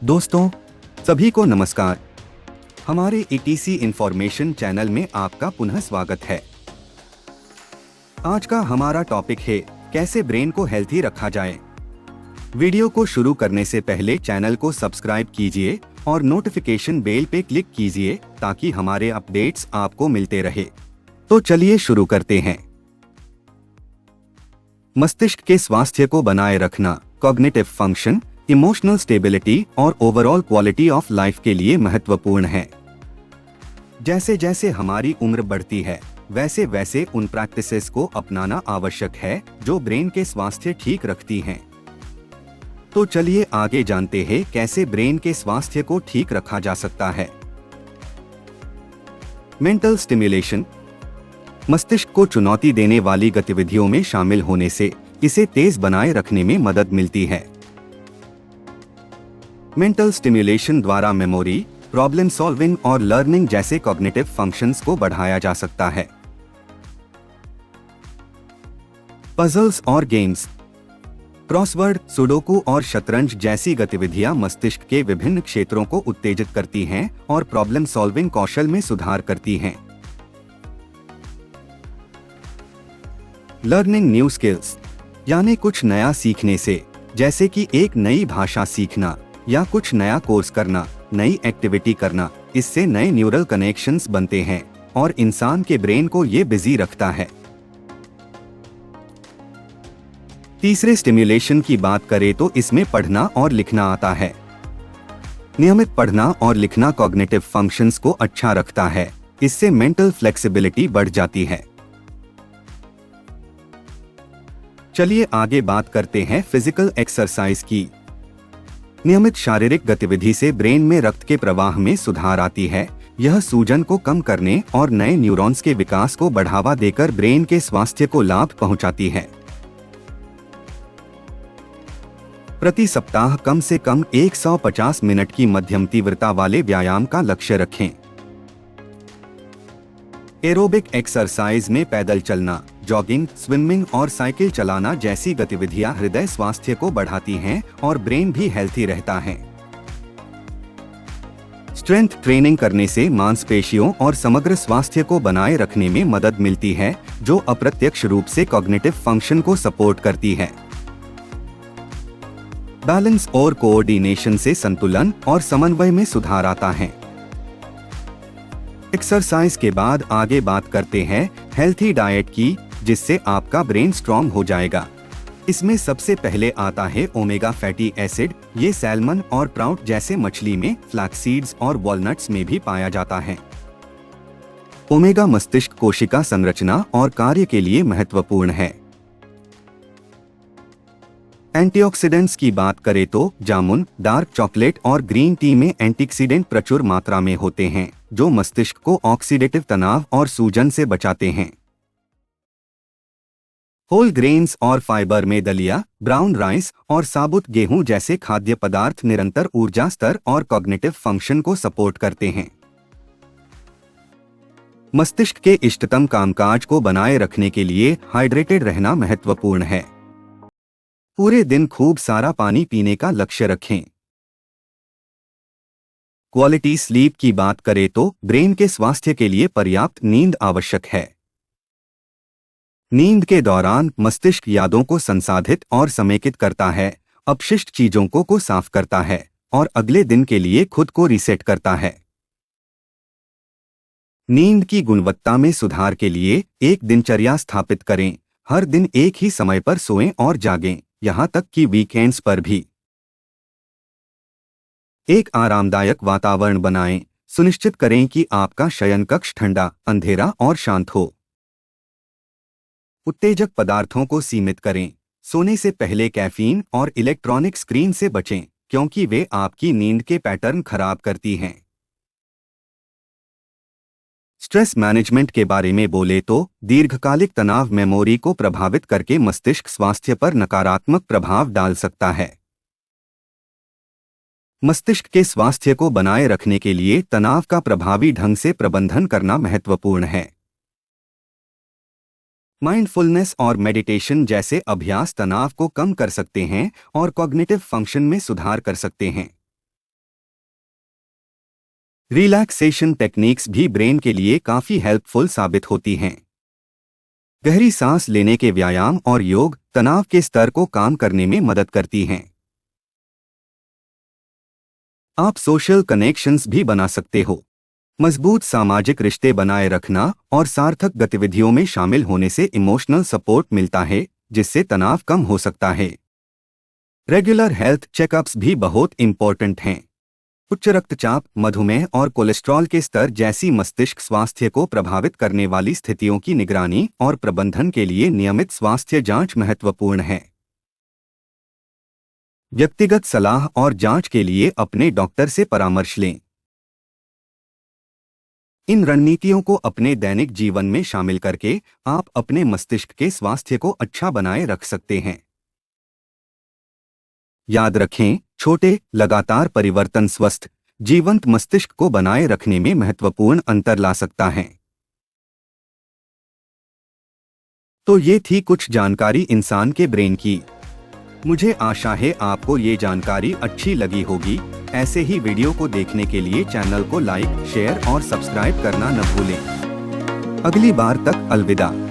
दोस्तों, सभी को नमस्कार। हमारे एटीसी इन्फॉर्मेशन चैनल में आपका पुनः स्वागत है। आज का हमारा टॉपिक है कैसे ब्रेन को हेल्थी रखा जाए। वीडियो को शुरू करने से पहले चैनल को सब्सक्राइब कीजिए और नोटिफिकेशन बेल पे क्लिक कीजिए ताकि हमारे अपडेट्स आपको मिलते रहे। तो चलिए शुरू करते हैं। मस्तिष्क के स्वास्थ्य को बनाए रखना कॉग्निटिव फंक्शन, इमोशनल स्टेबिलिटी और ओवरऑल क्वालिटी ऑफ लाइफ के लिए महत्वपूर्ण है। जैसे जैसे हमारी उम्र बढ़ती है वैसे वैसे उन प्रैक्टिसेस को अपनाना आवश्यक है जो ब्रेन के स्वास्थ्य ठीक रखती हैं। तो चलिए आगे जानते हैं कैसे ब्रेन के स्वास्थ्य को ठीक रखा जा सकता है। Mental stimulation. मस्तिष्क को चुनौती देने वाली गतिविधियों में शामिल होने से इसे तेज बनाए रखने में मदद मिलती है। मेंटल स्टिमुलेशन द्वारा मेमोरी, प्रॉब्लम सॉल्विंग और लर्निंग जैसे कॉग्निटिव फंक्शंस को बढ़ाया जा सकता है। पजल्स और गेम्स। क्रॉसवर्ड, सुडोकू और शतरंज जैसी गतिविधियां मस्तिष्क के विभिन्न क्षेत्रों को उत्तेजित करती हैं और प्रॉब्लम सॉल्विंग कौशल में सुधार करती हैं। लर्निंग न्यू स्किल्स, यानी कुछ नया सीखने से, जैसे कि एक नई भाषा सीखना या कुछ नया कोर्स करना, नई एक्टिविटी करना, इससे नए न्यूरल कनेक्शंस बनते हैं और इंसान के ब्रेन को ये बिजी रखता है। तीसरे स्टिमुलेशन की बात करें तो इसमें पढ़ना और लिखना आता है। नियमित पढ़ना और लिखना कॉग्निटिव फंक्शंस को अच्छा रखता है। इससे मेंटल फ्लेक्सिबिलिटी बढ़ जाती है। चलिए आगे बात करते हैं फिजिकल एक्सरसाइज की। नियमित शारीरिक गतिविधि से ब्रेन में रक्त के प्रवाह में सुधार आती है। यह सूजन को कम करने और नए न्यूरॉन्स के विकास को बढ़ावा देकर ब्रेन के स्वास्थ्य को लाभ पहुंचाती है। प्रति सप्ताह कम से कम 150 मिनट की मध्यम तीव्रता वाले व्यायाम का लक्ष्य रखें। एरोबिक एक्सरसाइज में पैदल चलना, जॉगिंग, स्विमिंग और साइकिल चलाना जैसी गतिविधियां हृदय स्वास्थ्य को बढ़ाती हैं और ब्रेन भी हेल्थी रहता है। स्ट्रेंथ ट्रेनिंग करने से मांसपेशियों और समग्र स्वास्थ्य को बनाए रखने में मदद मिलती है, जो अप्रत्यक्ष रूप से कॉग्निटिव फंक्शन को सपोर्ट करती है। बैलेंस और कोऑर्डिनेशन से संतुलन और समन्वय में सुधार आता है। एक्सरसाइज के बाद आगे बात करते हैं हेल्थी डाइट की, जिससे आपका ब्रेन स्ट्रॉन्ग हो जाएगा। इसमें सबसे पहले आता है ओमेगा फैटी एसिड। ये सैल्मन और ट्राउट जैसे मछली में, फ्लैक्स सीड्स और वॉलनट्स में भी पाया जाता है। ओमेगा मस्तिष्क कोशिका संरचना और कार्य के लिए महत्वपूर्ण है। एंटीऑक्सीडेंट्स की बात करें तो जामुन, डार्क चॉकलेट और ग्रीन टी में एंटीऑक्सीडेंट प्रचुर मात्रा में होते हैं, जो मस्तिष्क को ऑक्सीडेटिव तनाव और सूजन से बचाते हैं। होल ग्रेन्स और फाइबर में दलिया, ब्राउन राइस और साबुत गेहूं जैसे खाद्य पदार्थ निरंतर ऊर्जा स्तर और कॉग्निटिव फंक्शन को सपोर्ट करते हैं। मस्तिष्क के इष्टतम कामकाज को बनाए रखने के लिए हाइड्रेटेड रहना महत्वपूर्ण है। पूरे दिन खूब सारा पानी पीने का लक्ष्य रखें। क्वालिटी स्लीप की बात करें तो ब्रेन के स्वास्थ्य के लिए पर्याप्त नींद आवश्यक है। नींद के दौरान मस्तिष्क यादों को संसाधित और समेकित करता है, अपशिष्ट चीजों को साफ करता है और अगले दिन के लिए खुद को रीसेट करता है। नींद की गुणवत्ता में सुधार के लिए एक दिनचर्या स्थापित करें। हर दिन एक ही समय पर सोएं और जागें, यहां तक कि वीकेंड्स पर भी। एक आरामदायक वातावरण बनाएं। सुनिश्चित करें कि आपका शयन कक्ष ठंडा, अंधेरा और शांत हो। उत्तेजक पदार्थों को सीमित करें। सोने से पहले कैफीन और इलेक्ट्रॉनिक स्क्रीन से बचें, क्योंकि वे आपकी नींद के पैटर्न खराब करती हैं। स्ट्रेस मैनेजमेंट के बारे में बोले तो दीर्घकालिक तनाव मेमोरी को प्रभावित करके मस्तिष्क स्वास्थ्य पर नकारात्मक प्रभाव डाल सकता है। मस्तिष्क के स्वास्थ्य को बनाए रखने के लिए तनाव का प्रभावी ढंग से प्रबंधन करना महत्वपूर्ण है। माइंडफुलनेस और मेडिटेशन जैसे अभ्यास तनाव को कम कर सकते हैं और कॉग्निटिव फंक्शन में सुधार कर सकते हैं। रिलैक्सेशन टेक्निक्स भी ब्रेन के लिए काफी हेल्पफुल साबित होती हैं। गहरी सांस लेने के व्यायाम और योग तनाव के स्तर को कम करने में मदद करती हैं। आप सोशल कनेक्शंस भी बना सकते हो। मजबूत सामाजिक रिश्ते बनाए रखना और सार्थक गतिविधियों में शामिल होने से इमोशनल सपोर्ट मिलता है, जिससे तनाव कम हो सकता है। रेगुलर हेल्थ चेकअप्स भी बहुत इंपॉर्टेंट हैं। उच्च रक्तचाप, मधुमेह और कोलेस्ट्रॉल के स्तर जैसी मस्तिष्क स्वास्थ्य को प्रभावित करने वाली स्थितियों की निगरानी और प्रबंधन के लिए नियमित स्वास्थ्य जांच महत्वपूर्ण है। व्यक्तिगत सलाह और जांच के लिए अपने डॉक्टर से परामर्श लें। इन रणनीतियों को अपने दैनिक जीवन में शामिल करके आप अपने मस्तिष्क के स्वास्थ्य को अच्छा बनाए रख सकते हैं। याद रखें, छोटे लगातार परिवर्तन स्वस्थ जीवंत मस्तिष्क को बनाए रखने में महत्वपूर्ण अंतर ला सकता है। तो ये थी कुछ जानकारी इंसान के ब्रेन की। मुझे आशा है आपको ये जानकारी अच्छी लगी होगी। ऐसे ही वीडियो को देखने के लिए चैनल को लाइक, शेयर और सब्सक्राइब करना न भूलें। अगली बार तक अलविदा।